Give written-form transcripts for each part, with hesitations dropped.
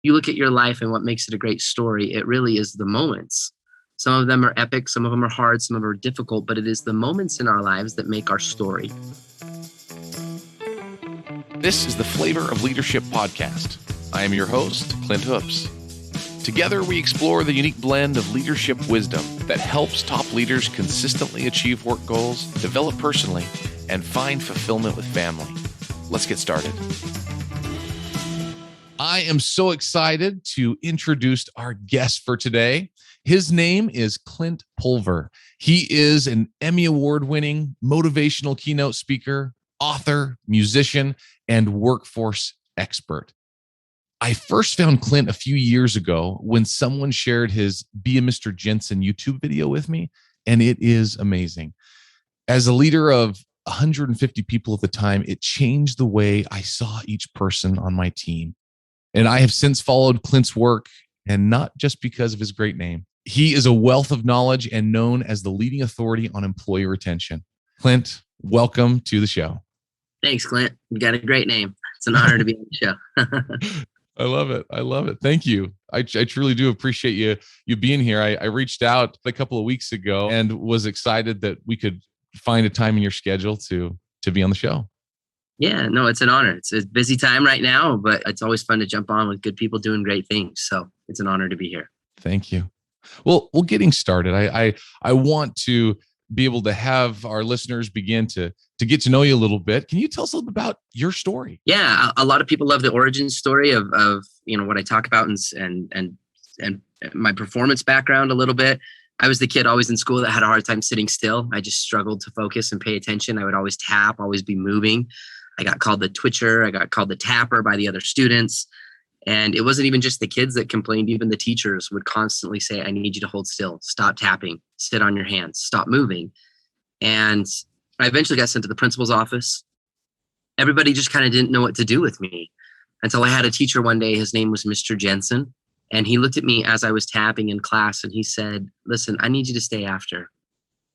You look at your life and what makes it a great story, it really is the moments. Some of them are epic, some of them are hard, some of them are difficult, but it is the moments in our lives that make our story. This is the Flavor of Leadership podcast. I am your host, Clint Hoops. Together, we explore the unique blend of leadership wisdom that helps top leaders consistently achieve work goals, develop personally, and find fulfillment with family. Let's get started. I am so excited to introduce our guest for today. His name is Clint Pulver. He is an Emmy Award winning motivational keynote speaker, author, musician, and workforce expert. I first found Clint a few years ago when someone shared his Be a Mr. Jensen YouTube video with me, and it is amazing. As a leader of 150 people at the time, it changed the way I saw each person on my team. And I have since followed Clint's work, and not just because of his great name. He is a wealth of knowledge and known as the leading authority on employee retention. Clint, welcome to the show. Thanks, Clint. You got a great name. It's an honor to be on the show. I love it. I love it. Thank you. I truly do appreciate you being here. I reached out a couple of weeks ago and was excited that we could find a time in your schedule to be on the show. Yeah, no, it's an honor. It's a busy time right now, but it's always fun to jump on with good people doing great things. So it's an honor to be here. Thank you. Well, getting started, I want to be able to have our listeners begin to get to know you a little bit. Can you tell us a little bit about your story? Yeah, a lot of people love the origin story of what I talk about and my performance background a little bit. I was the kid always in school that had a hard time sitting still. I just struggled to focus and pay attention. I would always tap, always be moving. I got called the twitcher. I got called the tapper by the other students. And it wasn't even just the kids that complained. Even the teachers would constantly say, I need you to hold still, stop tapping, sit on your hands, stop moving. And I eventually got sent to the principal's office. Everybody just kind of didn't know what to do with me until I had a teacher one day. His name was Mr. Jensen. And he looked at me as I was tapping in class and he said, listen, I need you to stay after.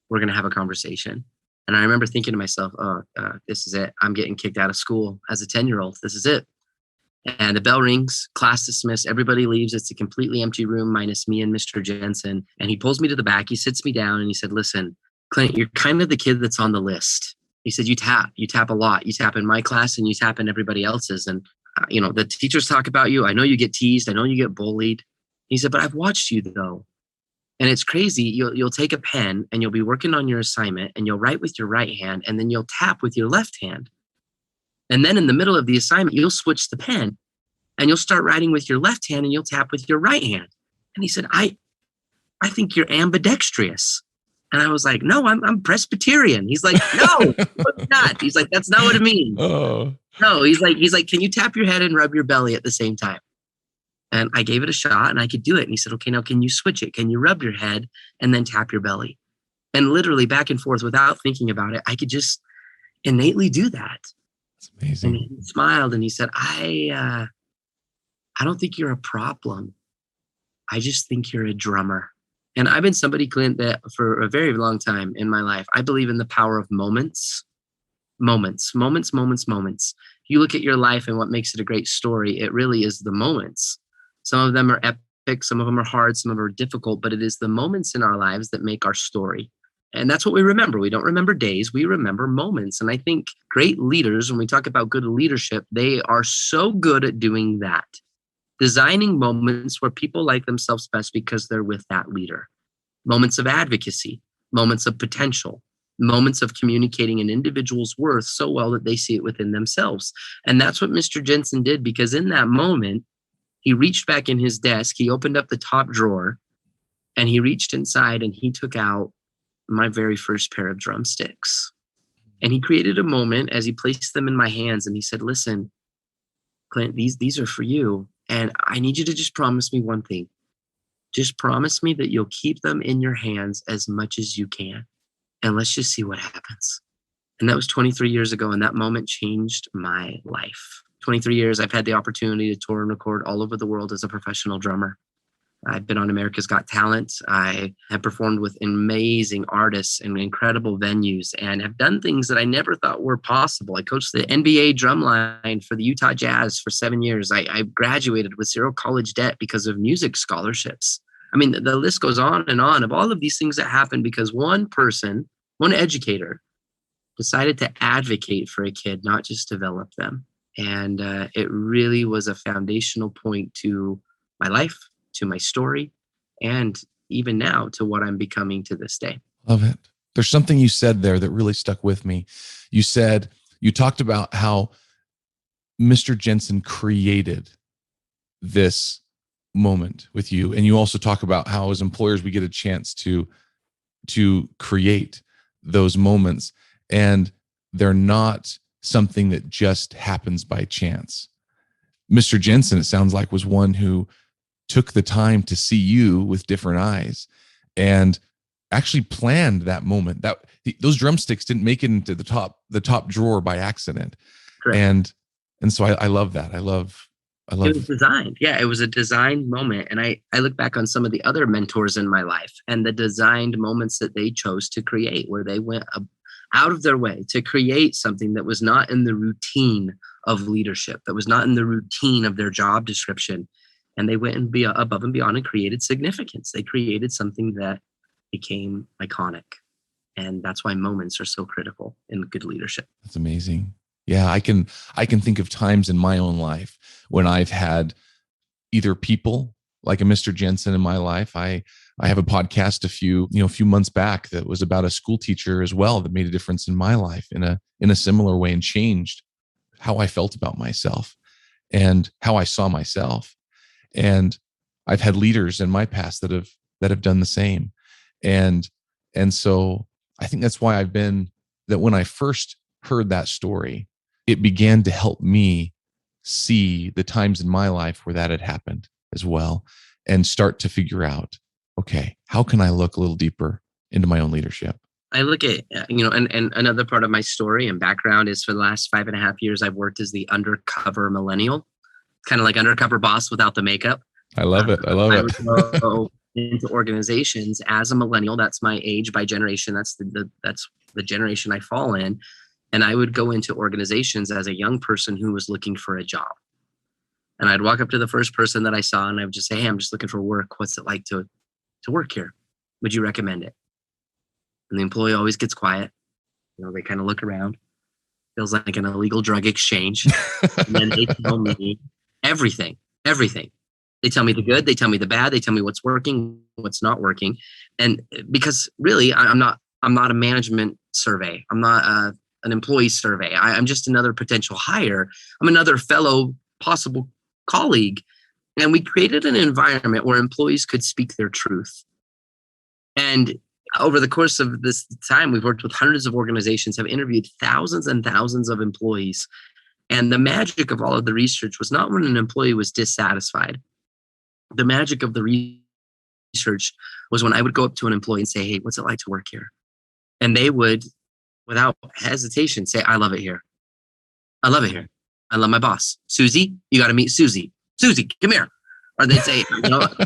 We're going to have a conversation. And I remember thinking to myself, this is it. I'm getting kicked out of school as a 10-year-old. This is it. And the bell rings, class dismissed, everybody leaves. It's a completely empty room minus me and Mr. Jensen. And he pulls me to the back. He sits me down and he said, listen, Clint, you're kind of the kid that's on the list. He said, you tap a lot. You tap in my class and you tap in everybody else's. And, the teachers talk about you. I know you get teased. I know you get bullied. He said, but I've watched you though. And it's crazy. You'll take a pen and you'll be working on your assignment and you'll write with your right hand and then you'll tap with your left hand. And then in the middle of the assignment, you'll switch the pen and you'll start writing with your left hand and you'll tap with your right hand. And he said, I think you're ambidextrous. And I was like, no, I'm Presbyterian. He's like, no, it's not. He's like, that's not what it means. Oh. No, he's like, can you tap your head and rub your belly at the same time? And I gave it a shot and I could do it. And he said, okay, now can you switch it? Can you rub your head and then tap your belly? And literally back and forth without thinking about it, I could just innately do that. That's amazing. And he smiled and he said, I don't think you're a problem. I just think you're a drummer. And I've been somebody, Clint, that for a very long time in my life, I believe in the power of moments. You look at your life and what makes it a great story, it really is the moments. Some of them are epic, some of them are hard, some of them are difficult, but it is the moments in our lives that make our story. And that's what we remember. We don't remember days, we remember moments. And I think great leaders, when we talk about good leadership, they are so good at doing that. Designing moments where people like themselves best because they're with that leader. Moments of advocacy, moments of potential, moments of communicating an individual's worth so well that they see it within themselves. And that's what Mr. Jensen did, because in that moment, he reached back in his desk, he opened up the top drawer, and he reached inside and he took out my very first pair of drumsticks. And he created a moment as he placed them in my hands and he said, listen, Clint, these are for you. And I need you to just promise me one thing. Just promise me that you'll keep them in your hands as much as you can. And let's just see what happens. And that was 23 years ago. And that moment changed my life. 23 years, I've had the opportunity to tour and record all over the world as a professional drummer. I've been on America's Got Talent. I have performed with amazing artists in incredible venues and have done things that I never thought were possible. I coached the NBA drumline for the Utah Jazz for 7 years. I graduated with zero college debt because of music scholarships. I mean, the list goes on of all of these things that happened because one person, one educator, decided to advocate for a kid, not just develop them. And it really was a foundational point to my life, to my story, and even now to what I'm becoming to this day. Love it. There's something you said there that really stuck with me. You talked about how Mr. Jensen created this moment with you. And you also talk about how as employers, we get a chance to create those moments, and they're not something that just happens by chance. Mr. Jensen, it sounds like, was one who took the time to see you with different eyes and actually planned that moment. That those drumsticks didn't make it into the top drawer by accident. Correct. And so I love that. I love it was designed. Yeah, it was a designed moment. And I look back on some of the other mentors in my life and the designed moments that they chose to create, where they went out of their way to create something that was not in the routine of leadership, that was not in the routine of their job description. And they went and above and beyond and created significance. They created something that became iconic. And that's why moments are so critical in good leadership. That's amazing. Yeah, I can think of times in my own life when I've had either people like a Mr. Jensen in my life. I have a podcast a few months back that was about a school teacher as well that made a difference in my life in a similar way and changed how I felt about myself and how I saw myself. And I've had leaders in my past that have done the same. And so I think that's why that when I first heard that story, it began to help me see the times in my life where that had happened as well and start to figure out, okay, how can I look a little deeper into my own leadership? I look at, and another part of my story and background is for the last 5.5 years, I've worked as the Undercover Millennial, kind of like Undercover Boss without the makeup. I love it. I would go into organizations as a millennial. That's my age by generation. That's the generation I fall in. And I would go into organizations as a young person who was looking for a job. And I'd walk up to the first person that I saw and I would just say, hey, I'm just looking for work. What's it like to work here? Would you recommend it? And the employee always gets quiet. They kind of look around. Feels like an illegal drug exchange. And then they tell me everything. They tell me the good, they tell me the bad, they tell me what's working, what's not working. And because really, I'm not a management survey. I'm not an employee survey. I'm just another potential hire. I'm another fellow possible colleague. And we created an environment where employees could speak their truth. And over the course of this time, we've worked with hundreds of organizations, have interviewed thousands and thousands of employees. And the magic of all of the research was not when an employee was dissatisfied. The magic of the research was when I would go up to an employee and say, hey, what's it like to work here? And they would, without hesitation, say, I love it here. I love it here. I love my boss. Susie, you got to meet Susie. Susie, come here. Or they'd say,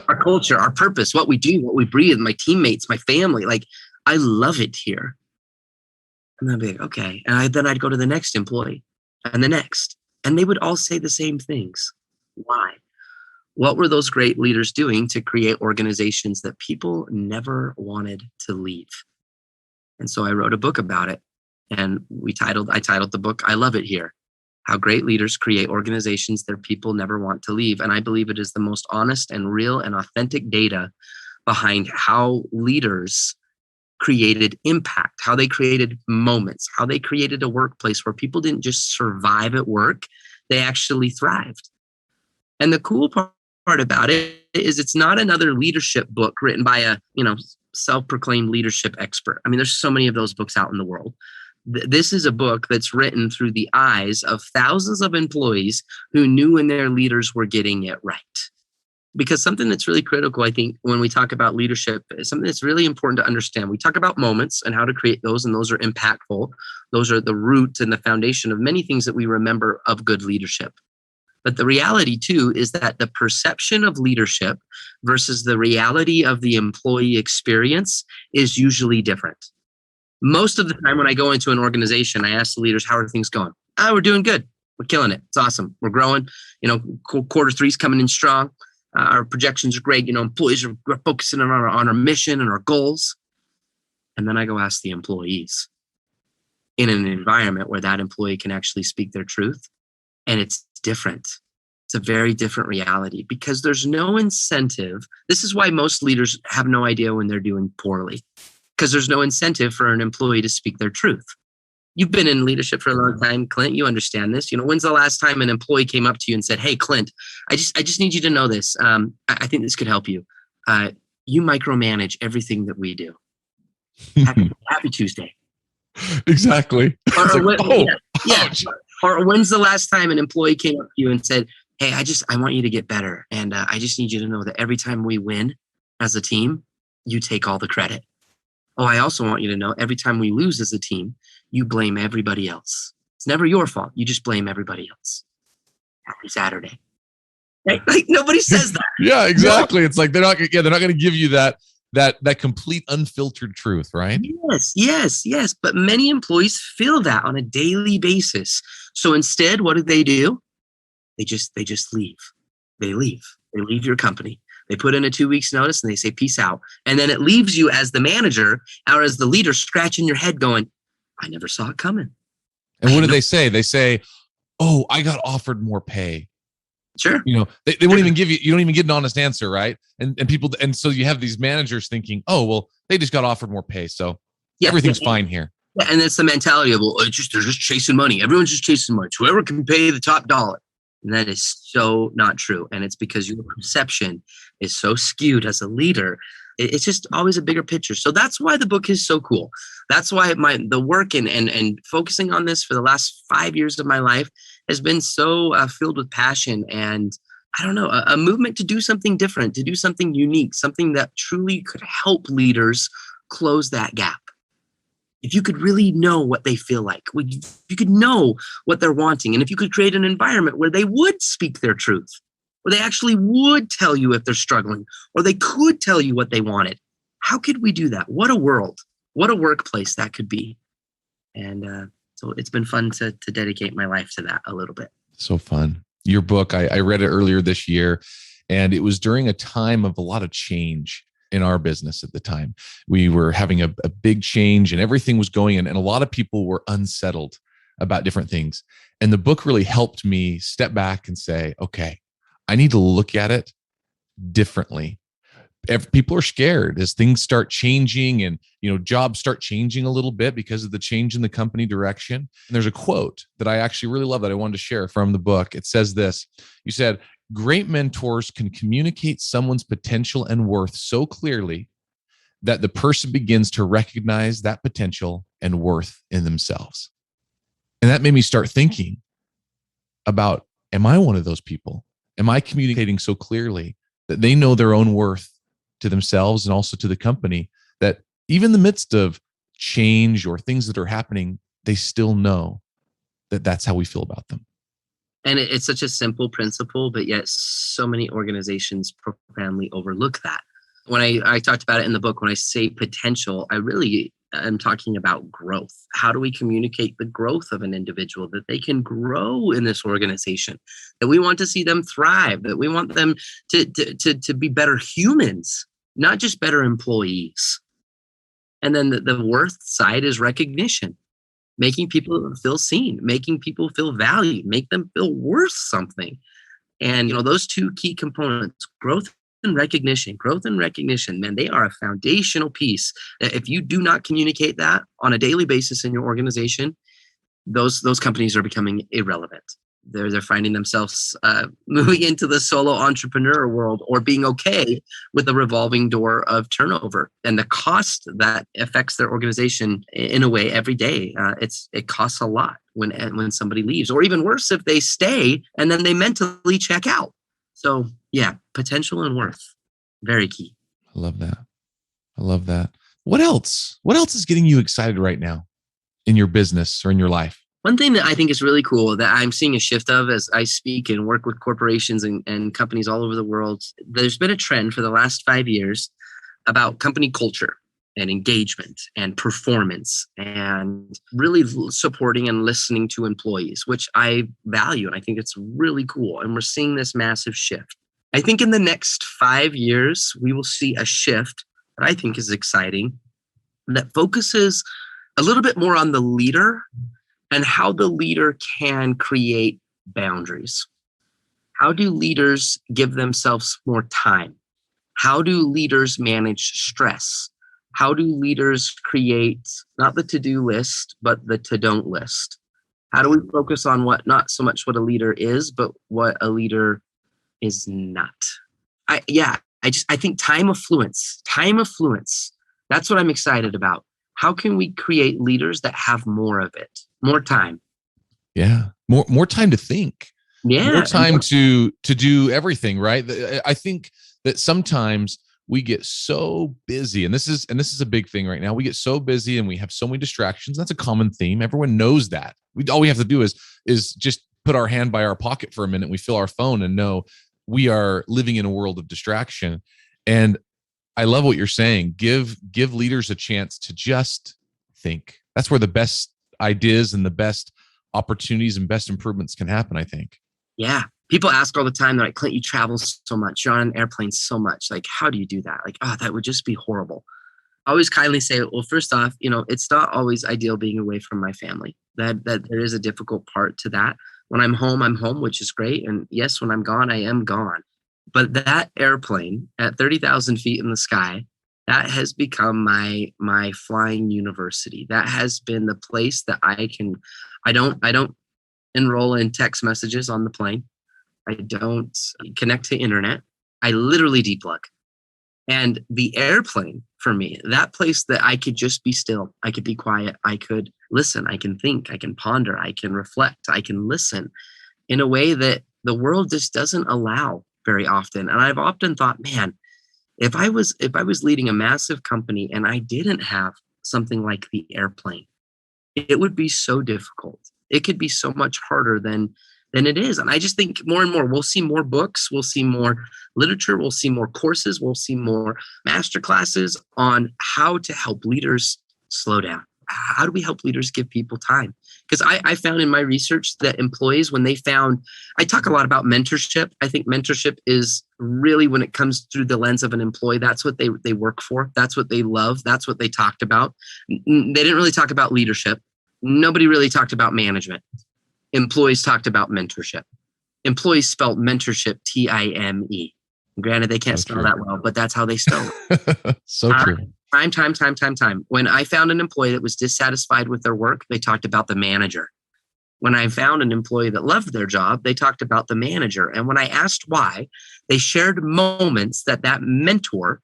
our culture, our purpose, what we do, what we breathe, my teammates, my family, like, I love it here. And I'd be like, okay. And then I'd go to the next employee and the next. And they would all say the same things. Why? What were those great leaders doing to create organizations that people never wanted to leave? And so I wrote a book about it. And I titled the book, I Love It Here. How great leaders create organizations that people never want to leave. And I believe it is the most honest and real and authentic data behind how leaders created impact, how they created moments, how they created a workplace where people didn't just survive at work, they actually thrived. And the cool part about it is it's not another leadership book written by a, self-proclaimed leadership expert. I mean, there's so many of those books out in the world. This is a book that's written through the eyes of thousands of employees who knew when their leaders were getting it right. Because something that's really critical, I think, when we talk about leadership, is something that's really important to understand. We talk about moments and how to create those, and those are impactful. Those are the root and the foundation of many things that we remember of good leadership. But the reality too is that the perception of leadership versus the reality of the employee experience is usually different. Most of the time when I go into an organization, I ask the leaders, how are things going? Oh, we're doing good. We're killing it. It's awesome. We're growing. Quarter three's coming in strong. Our projections are great. Employees are focusing on our mission and our goals. And then I go ask the employees in an environment where that employee can actually speak their truth. And it's different. It's a very different reality because there's no incentive. This is why most leaders have no idea when they're doing poorly, because there's no incentive for an employee to speak their truth. You've been in leadership for a long time, Clint. You understand this. When's the last time an employee came up to you and said, "Hey, Clint, I just need you to know this. I think this could help you. You micromanage everything that we do. Happy Tuesday." Exactly. Or when's the last time an employee came up to you and said, "Hey, I want you to get better, and I just need you to know that every time we win as a team, you take all the credit. Oh, I also want you to know every time we lose as a team, you blame everybody else. It's never your fault. You just blame everybody else. Happy Saturday." Right? Like nobody says that. Yeah, exactly. It's like they're not going to give you that complete unfiltered truth, right? Yes. But many employees feel that on a daily basis. So instead, what do? They just leave. They leave your company. They put in a 2 weeks notice and they say, "Peace out." And then it leaves you as the manager or as the leader scratching your head going, "I never saw it coming." And what do they say? They say, "Oh, I got offered more pay." Sure. They won't even give you don't even get an honest answer, right? And so you have these managers thinking, "Oh, well, they just got offered more pay. So everything's fine here." Yeah, and it's the mentality of, well, they're just chasing money. Everyone's just chasing money. Whoever can pay the top dollar. And that is so not true. And it's because your perception is so skewed as a leader. It's just always a bigger picture. So that's why the book is so cool. That's why the work and focusing on this for the last 5 years of my life has been so filled with passion and, I don't know, a movement to do something different, to do something unique, something that truly could help leaders close that gap. If you could really know what they feel like, if you could know what they're wanting, and if you could create an environment where they would speak their truth, where they actually would tell you if they're struggling, or they could tell you what they wanted. How could we do that? What a world, what a workplace that could be. And so it's been fun to dedicate my life to that a little bit. So fun. Your book, I read it earlier this year, and it was during a time of a lot of change in our business at the time. We were having a big change and everything was going in, and a lot of people were unsettled about different things. And the book really helped me step back and say, okay, I need to look at it differently. People are scared as things start changing and jobs start changing a little bit because of the change in the company direction. And there's a quote that I actually really love that I wanted to share from the book. It says this. You said, "Great mentors can communicate someone's potential and worth so clearly that the person begins to recognize that potential and worth in themselves." And that made me start thinking about, am I one of those people? Am I communicating so clearly that they know their own worth to themselves and also to the company, that even in the midst of change or things that are happening, they still know that that's how we feel about them? And it's such a simple principle, but yet so many organizations profoundly overlook that. When I talked about it in the book, when I say potential, I really am talking about growth. How do we communicate the growth of an individual, that they can grow in this organization, that we want to see them thrive, that we want them to be better humans, not just better employees. And then the worth side is recognition. Making people feel seen, making people feel valued, make them feel worth something. And, those two key components, growth and recognition, man, they are a foundational piece. If you do not communicate that on a daily basis in your organization, those companies are becoming irrelevant. They're finding themselves moving into the solo entrepreneur world, or being okay with the revolving door of turnover and the cost that affects their organization in a way every day. It costs a lot when somebody leaves, or even worse, if they stay and then they mentally check out. So yeah, potential and worth, very key. I love that. What else is getting you excited right now in your business or in your life? One thing that I think is really cool that I'm seeing a shift of as I speak and work with corporations and companies all over the world, there's been a trend for the last 5 years about company culture and engagement and performance and really supporting and listening to employees, which I value. And I think it's really cool. And we're seeing this massive shift. I think in the next 5 years, we will see a shift that I think is exciting that focuses a little bit more on the leader and how the leader can create boundaries. How do leaders give themselves more time? How do leaders manage stress? How do leaders create not the to-do list, but the to-don't list? How do we focus on what, not so much what a leader is, but what a leader is not? I think time affluence, that's what I'm excited about. How can we create leaders that have more of it, more time? Yeah. More time to think. Yeah. More time to do everything, right? I think that sometimes we get so busy, and this is a big thing right now. We get so busy and we have so many distractions. That's a common theme. Everyone knows that. All we have to do is just put our hand by our pocket for a minute. We fill our phone and know we are living in a world of distraction. And I love what you're saying. Give leaders a chance to just think. That's where the best ideas and the best opportunities and best improvements can happen, I think. Yeah. People ask all the time, they're like, Clint, you travel so much. You're on an airplane so much. Like, how do you do that? Like, oh, that would just be horrible. I always kindly say, well, first off, it's not always ideal being away from my family. That there is a difficult part to that. When I'm home, which is great. And yes, when I'm gone, I am gone. But that airplane at 30,000 feet in the sky, that has become my flying university. That has been the place that I don't enroll in text messages on the plane. I don't connect to internet. I literally deplug. And the airplane for me, that place that I could just be still, I could be quiet, I could listen, I can think, I can ponder, I can reflect, I can listen in a way that the world just doesn't allow very often. And I've often thought, man, if I was leading a massive company and I didn't have something like the airplane, it would be so difficult. It could be so much harder than it is. And I just think more and more, we'll see more books, we'll see more literature, we'll see more courses, we'll see more master classes on how to help leaders slow down. How do we help leaders give people time? Because I found in my research that employees, I talk a lot about mentorship. I think mentorship is really, when it comes through the lens of an employee, that's what they work for. That's what they love. That's what they talked about. They didn't really talk about leadership. Nobody really talked about management. Employees talked about mentorship. Employees spelled mentorship Time. Granted, they can't spell that well, but that's how they spell it. So true. Time. When I found an employee that was dissatisfied with their work, they talked about the manager. When I found an employee that loved their job, they talked about the manager. And when I asked why, they shared moments that mentor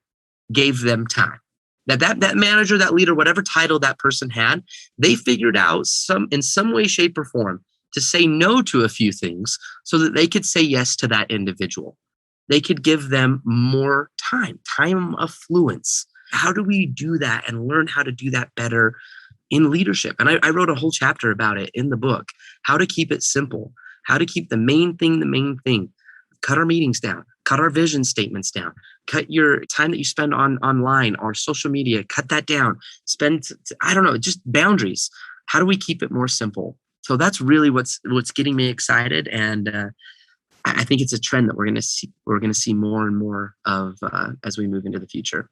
gave them time. That manager, that leader, whatever title that person had, they figured out in some way, shape, or form to say no to a few things so that they could say yes to that individual. They could give them more time affluence. How do we do that and learn how to do that better in leadership? And I wrote a whole chapter about it in the book, how to keep it simple, how to keep the main thing. Cut our meetings down, cut our vision statements down, cut your time that you spend online or social media, cut that down. Just boundaries. How do we keep it more simple? So that's really what's getting me excited. And I think it's a trend that we're going to see more and more of as we move into the future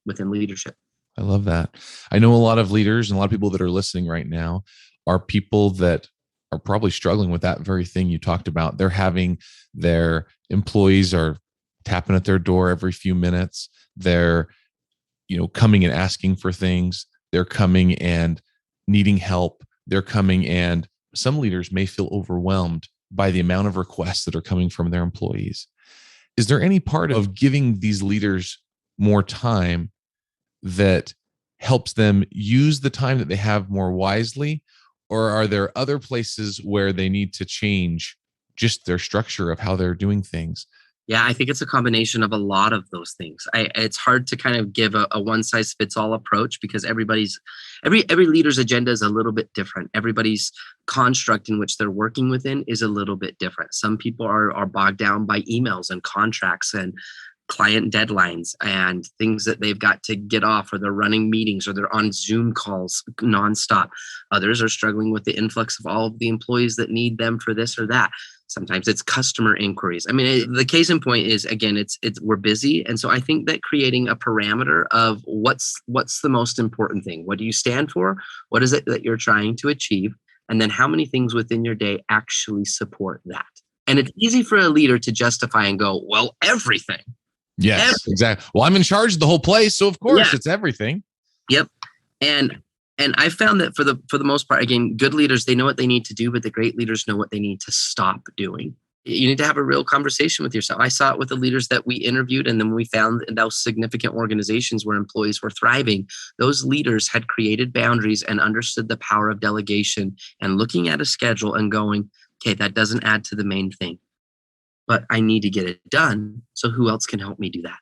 within leadership. I love that. I know a lot of leaders and a lot of people that are listening right now are people that are probably struggling with that very thing you talked about. They're having their employees are tapping at their door every few minutes. They're, coming and asking for things. They're coming and needing help. They're coming, and some leaders may feel overwhelmed by the amount of requests that are coming from their employees. Is there any part of giving these leaders more time that helps them use the time that they have more wisely? Or are there other places where they need to change just their structure of how they're doing things Yeah, I think it's a combination of a lot of those things. It's hard to kind of give a one size fits all approach because every leader's agenda is a little bit different. Everybody's construct in which they're working within is a little bit different. Some people are bogged down by emails and contracts and client deadlines and things that they've got to get off, or they're running meetings, or they're on Zoom calls nonstop. Others are struggling with the influx of all of the employees that need them for this or that. Sometimes it's customer inquiries. I mean, the case in point is, again, it's we're busy. And so I think that creating a parameter of what's the most important thing? What do you stand for? What is it that you're trying to achieve? And then how many things within your day actually support that? And it's easy for a leader to justify and go, well, everything. Yes, exactly. Well, I'm in charge of the whole place. So of course it's everything. Yep. And I found that for the most part, again, good leaders, they know what they need to do, but the great leaders know what they need to stop doing. You need to have a real conversation with yourself. I saw it with the leaders that we interviewed, and then we found in those significant organizations where employees were thriving, those leaders had created boundaries and understood the power of delegation and looking at a schedule and going, okay, that doesn't add to the main thing, but I need to get it done. So who else can help me do that?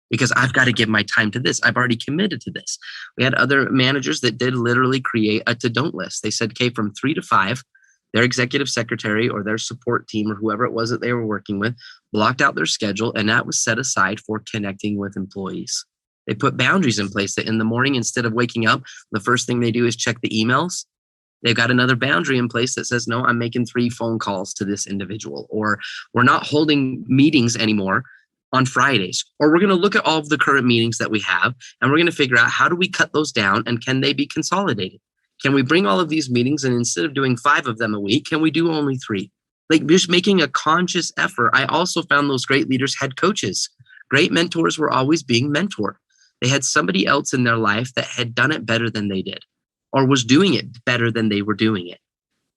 Because I've got to give my time to this. I've already committed to this. We had other managers that did literally create a to-don't list. They said, okay, from 3 to 5, their executive secretary or their support team or whoever it was that they were working with blocked out their schedule, and that was set aside for connecting with employees. They put boundaries in place that in the morning, instead of waking up, the first thing they do is check the emails. They've got another boundary in place that says, no, I'm making 3 phone calls to this individual, or we're not holding meetings anymore on Fridays, or we're going to look at all of the current meetings that we have, and we're going to figure out how do we cut those down, and can they be consolidated? Can we bring all of these meetings, and instead of doing 5 of them a week, can we do only 3? Like, just making a conscious effort. I also found those great leaders had coaches. Great mentors were always being mentored. They had somebody else in their life that had done it better than they did, or was doing it better than they were doing it.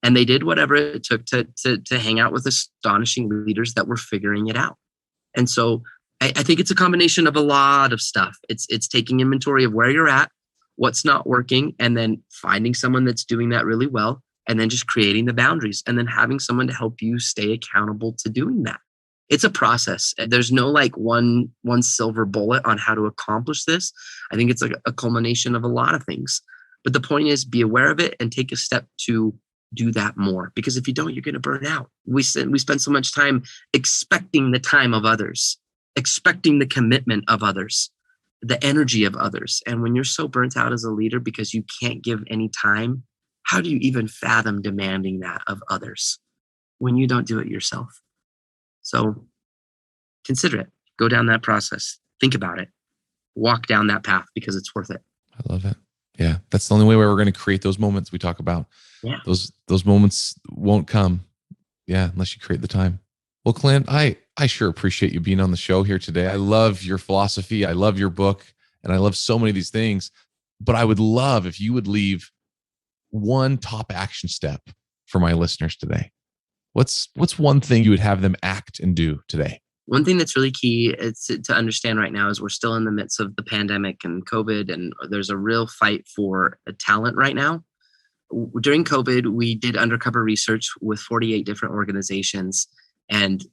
And they did whatever it took to hang out with astonishing leaders that were figuring it out. And so I think it's a combination of a lot of stuff. It's taking inventory of where you're at, what's not working, and then finding someone that's doing that really well, and then just creating the boundaries, and then having someone to help you stay accountable to doing that. It's a process. There's no like one silver bullet on how to accomplish this. I think it's like a culmination of a lot of things. But the point is, be aware of it and take a step to do that more, because if you don't, you're going to burn out. We spend so much time expecting the time of others, expecting the commitment of others, the energy of others. And when you're so burnt out as a leader because you can't give any time, how do you even fathom demanding that of others when you don't do it yourself? So consider it. Go down that process. Think about it. Walk down that path, because it's worth it. I love it. Yeah, that's the only way we're going to create those moments we talk about. Yeah. Those moments won't come, unless you create the time. Well, Clint, I sure appreciate you being on the show here today. I love your philosophy. I love your book, and I love so many of these things. But I would love if you would leave one top action step for my listeners today. What's one thing you would have them act and do today? One thing that's really key to understand right now is we're still in the midst of the pandemic and COVID, and there's a real fight for talent right now. During COVID, we did undercover research with 48 different organizations, and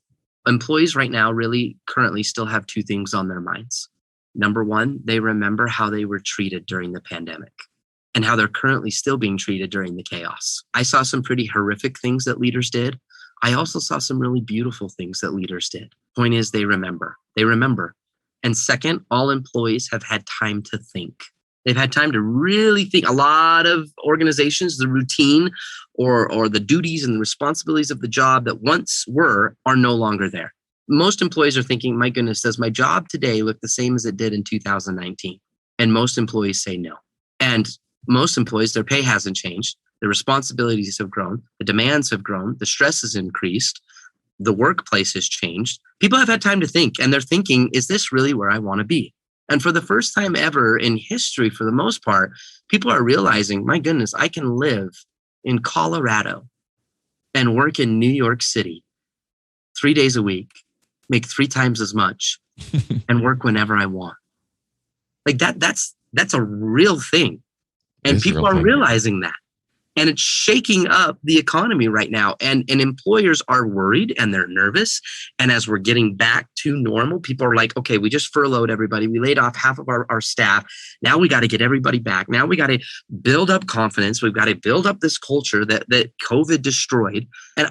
employees right now really currently still have 2 things on their minds. Number one, they remember how they were treated during the pandemic and how they're currently still being treated during the chaos. I saw some pretty horrific things that leaders did. I also saw some really beautiful things that leaders did. Point is, they remember. They remember. And second, all employees have had time to think. They've had time to really think. A lot of organizations, the routine or the duties and the responsibilities of the job that once were are no longer there. Most employees are thinking, my goodness, does my job today look the same as it did in 2019? And most employees say no. And most employees, their pay hasn't changed. The responsibilities have grown. The demands have grown. The stress has increased. The workplace has changed. People have had time to think, and they're thinking, is this really where I want to be? And for the first time ever in history, for the most part, people are realizing, my goodness, I can live in Colorado and work in New York City 3 days a week, make 3 times as much, and work whenever I want. Like that's a real thing. And people are realizing that. And it's shaking up the economy right now. And employers are worried and they're nervous. And as we're getting back to normal, people are like, okay, we just furloughed everybody. We laid off half of our staff. Now we got to get everybody back. Now we got to build up confidence. We've got to build up this culture that COVID destroyed. And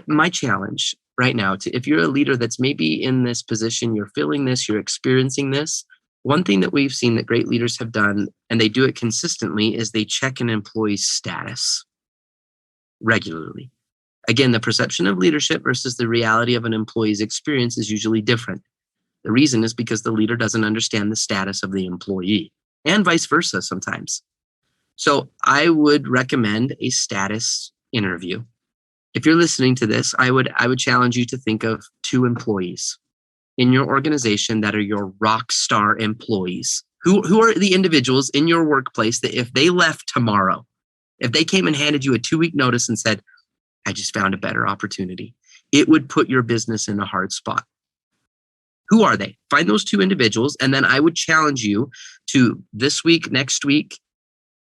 my challenge right now, if you're a leader that's maybe in this position, you're feeling this, you're experiencing this, one thing that we've seen that great leaders have done, and they do it consistently, is they check an employee's status regularly. Again, the perception of leadership versus the reality of an employee's experience is usually different. The reason is because the leader doesn't understand the status of the employee, and vice versa sometimes. So I would recommend a status interview. If you're listening to this, I would challenge you to think of 2 employees in your organization that are your rock star employees. Who are the individuals in your workplace that if they left tomorrow, if they came and handed you a 2-week notice and said, I just found a better opportunity, it would put your business in a hard spot. Who are they? Find those 2 individuals. And then I would challenge you to this week, next week,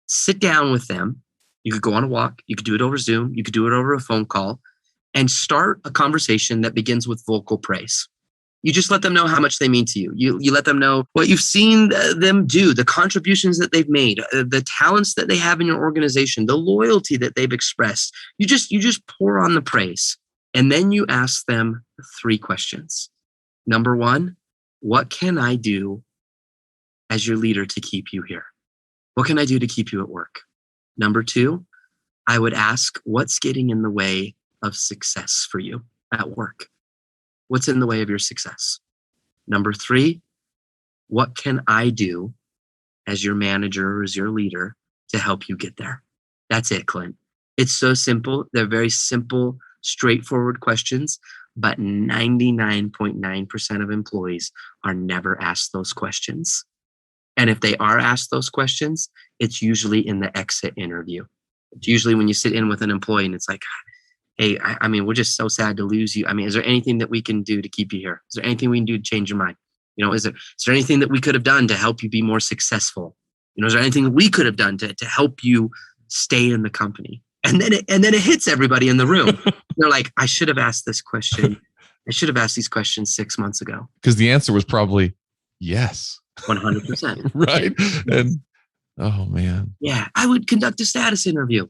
sit down with them. You could go on a walk. You could do it over Zoom. You could do it over a phone call and start a conversation that begins with vocal praise. You just let them know how much they mean to you. You let them know what you've seen them do, the contributions that they've made, the talents that they have in your organization, the loyalty that they've expressed. You just pour on the praise. And then you ask them 3 questions. Number 1, what can I do as your leader to keep you here? What can I do to keep you at work? Number 2, I would ask, what's getting in the way of success for you at work? What's in the way of your success? Number 3, what can I do as your manager or as your leader to help you get there? That's it, Clint. It's so simple. They're very simple, straightforward questions, but 99.9% of employees are never asked those questions. And if they are asked those questions, it's usually in the exit interview. It's usually when you sit in with an employee and it's like, hey, I mean, we're just so sad to lose you. I mean, is there anything that we can do to keep you here? Is there anything we can do to change your mind? You know, is there anything that we could have done to help you be more successful? You know, is there anything that we could have done to help you stay in the company? And then it hits everybody in the room. They're like, I should have asked this question. I should have asked these questions 6 months ago. Because the answer was probably yes. 100%. Right. And oh man. Yeah, I would conduct a status interview.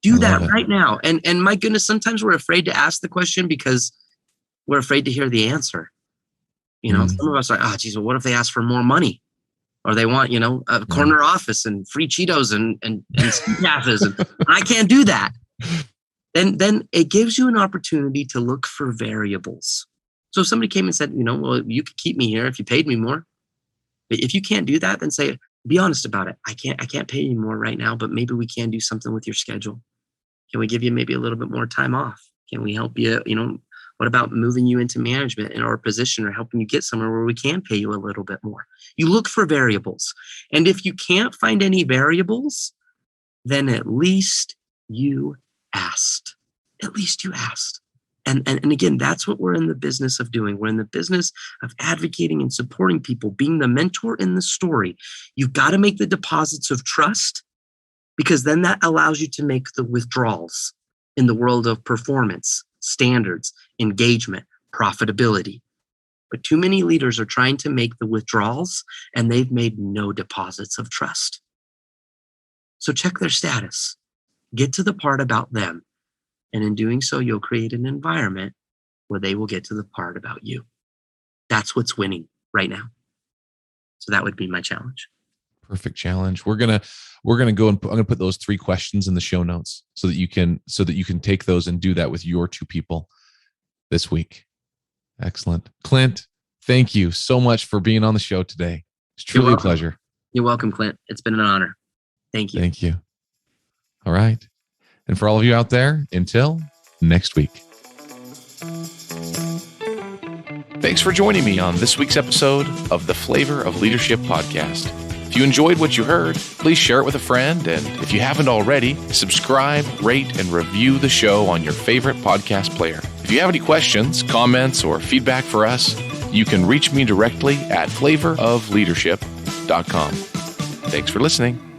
Do that right now. And my goodness, sometimes we're afraid to ask the question because we're afraid to hear the answer. You know, some of us are, oh, geez, well, what if they ask for more money? Or they want, you know, a corner office and free Cheetos and cafes. And I can't do that. Then it gives you an opportunity to look for variables. So if somebody came and said, you know, well, you could keep me here if you paid me more. But if you can't do that, then say, be honest about it. I can't pay you more right now, but maybe we can do something with your schedule. Can we give you maybe a little bit more time off? Can we help you? You know, what about moving you into management in our position or helping you get somewhere where we can pay you a little bit more? You look for variables. And if you can't find any variables, then at least you asked. At least you asked. And again, that's what we're in the business of doing. We're in the business of advocating and supporting people, being the mentor in the story. You've got to make the deposits of trust, because then that allows you to make the withdrawals in the world of performance, standards, engagement, profitability. But too many leaders are trying to make the withdrawals and they've made no deposits of trust. So check their status. Get to the part about them. And in doing so, you'll create an environment where they will get to the part about you. That's what's winning right now. So that would be my challenge. Perfect challenge. We're gonna go and I'm gonna put those 3 questions in the show notes so that you can take those and do that with your 2 people this week. Excellent. Clint, thank you so much for being on the show today. It's truly a pleasure. You're welcome, Clint. It's been an honor. Thank you. Thank you. All right. And for all of you out there, until next week. Thanks for joining me on this week's episode of the Flavor of Leadership podcast. If you enjoyed what you heard, please share it with a friend. And if you haven't already, subscribe, rate, and review the show on your favorite podcast player. If you have any questions, comments, or feedback for us, you can reach me directly at flavorofleadership.com. Thanks for listening.